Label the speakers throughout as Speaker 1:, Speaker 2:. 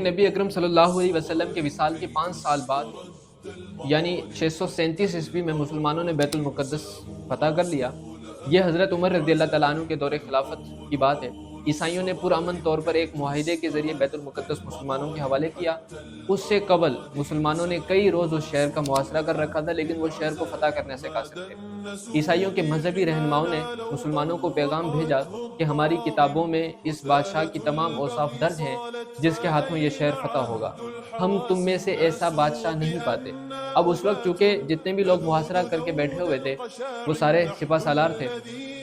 Speaker 1: نبی اکرم صلی اللہ علیہ وسلم کے وصال کے 5 سال بعد یعنی 637 عیسوی میں مسلمانوں نے بیت المقدس فتح کر لیا۔ یہ حضرت عمر رضی اللہ تعالیٰ عنہ کے دور خلافت کی بات ہے۔ عیسائیوں نے پرامن طور پر ایک معاہدے کے ذریعے بیت المقدس مسلمانوں کے حوالے کیا۔ اس سے قبل مسلمانوں نے کئی روز اس شہر کا محاصرہ کر رکھا تھا، لیکن وہ شہر کو فتح کرنے سے قاصر تھے۔ عیسائیوں کے مذہبی رہنماؤں نے مسلمانوں کو پیغام بھیجا کہ ہماری کتابوں میں اس بادشاہ کی تمام اوصاف درج ہیں جس کے ہاتھوں یہ شہر فتح ہوگا۔ ہم تم میں سے ایسا بادشاہ نہیں پاتے۔ اب اس وقت چونکہ جتنے بھی لوگ محاصرہ کر کے بیٹھے ہوئے تھے وہ سارے سپہ سالار تھے،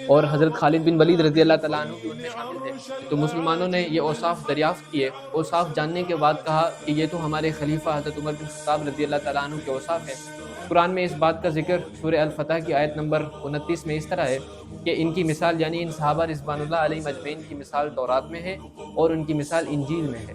Speaker 1: اور حضرت خالد بن ولید رضی اللہ تعالیٰ عنہ بھی ان میں شامل تھے۔ تو مسلمانوں نے یہ اوصاف دریافت کیے۔ اوصاف جاننے کے بعد کہا کہ یہ تو ہمارے خلیفہ حضرت عمر بن خطاب رضی اللہ تعالیٰ عنہ کے اوصاف ہیں۔ قرآن میں اس بات کا ذکر سورہ الفتح کی آیت نمبر 29 میں اس طرح ہے کہ ان کی مثال یعنی ان صحابہ رضوان اللہ علیہ اجمعین کی مثال تورات میں ہے اور ان کی مثال انجیل میں ہے۔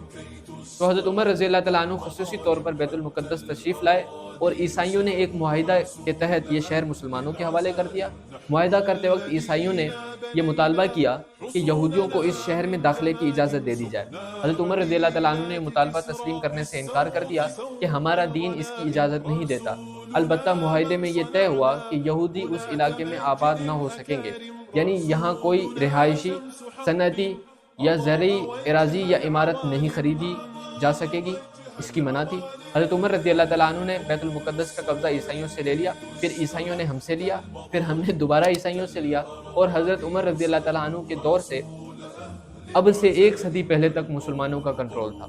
Speaker 1: تو حضرت عمر رضی اللہ تعالیٰ عنہ خصوصی طور پر بیت المقدس تشریف لائے، اور عیسائیوں نے ایک معاہدہ کے تحت یہ شہر مسلمانوں کے حوالے کر دیا۔ معاہدہ کرتے وقت عیسائیوں نے یہ مطالبہ کیا کہ یہودیوں کو اس شہر میں داخلے کی اجازت دے دی جائے۔ حضرت عمر رضی اللہ تعالیٰ عنہ نے مطالبہ تسلیم کرنے سے انکار کر دیا کہ ہمارا دین اس کی اجازت نہیں دیتا۔ البتہ معاہدے میں یہ طے ہوا کہ یہودی اس علاقے میں آباد نہ ہو سکیں گے، یعنی یہاں کوئی رہائشی، صنعتی یا زرعی اراضی یا عمارت نہیں خریدی جا سکے گی، اس کی منع تھی۔ حضرت عمر رضی اللہ تعالیٰ عنہ نے بیت المقدس کا قبضہ عیسائیوں سے لے لیا، پھر عیسائیوں نے ہم سے لیا، پھر ہم نے دوبارہ عیسائیوں سے لیا، اور حضرت عمر رضی اللہ تعالیٰ عنہ کے دور سے اب سے 1 صدی پہلے تک مسلمانوں کا کنٹرول تھا۔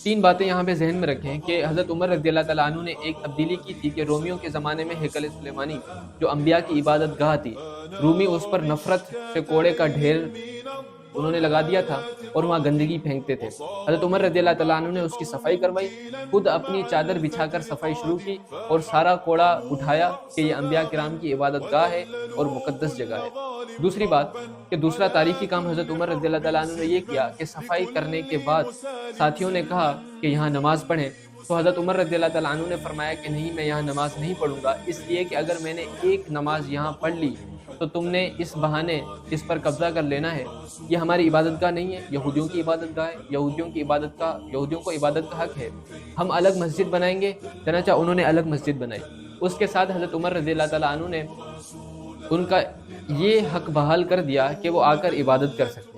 Speaker 1: 3 باتیں یہاں پہ ذہن میں رکھیں کہ حضرت عمر رضی اللہ تعالیٰ عنہ نے ایک تبدیلی کی تھی کہ رومیوں کے زمانے میں ہیکل سلیمانی جو انبیاء کی عبادت گاہ تھی، رومی اس پر نفرت سے کوڑے کا ڈھیر انہوں نے لگا دیا تھا اور وہاں گندگی پھینکتے تھے۔ حضرت عمر رضی اللہ تعالیٰ عنہ نے اس کی صفائی کروائی، خود اپنی چادر بچھا کر صفائی شروع کی اور سارا کوڑا اٹھایا کہ یہ انبیاء کرام کی عبادت گاہ ہے اور مقدس جگہ ہے۔ دوسری بات کہ دوسرا تاریخی کام حضرت عمر رضی اللہ تعالیٰ عنہ نے یہ کیا کہ صفائی کرنے کے بعد ساتھیوں نے کہا کہ یہاں نماز پڑھیں، تو حضرت عمر رضی اللہ تعالیٰ عنہ نے فرمایا کہ نہیں، میں یہاں نماز نہیں پڑھوں گا، اس لیے کہ اگر میں نے ایک نماز یہاں پڑھ لی تو تم نے اس بہانے اس پر قبضہ کر لینا ہے۔ یہ ہماری عبادت گاہ نہیں ہے، یہودیوں کی عبادت گاہ ہے، یہودیوں کو عبادت کا حق ہے، ہم الگ مسجد بنائیں گے۔ چنانچہ انہوں نے الگ مسجد بنائی۔ اس کے ساتھ حضرت عمر رضی اللہ تعالیٰ عنہ نے ان کا یہ حق بحال کر دیا کہ وہ آ کر عبادت کر سکتے۔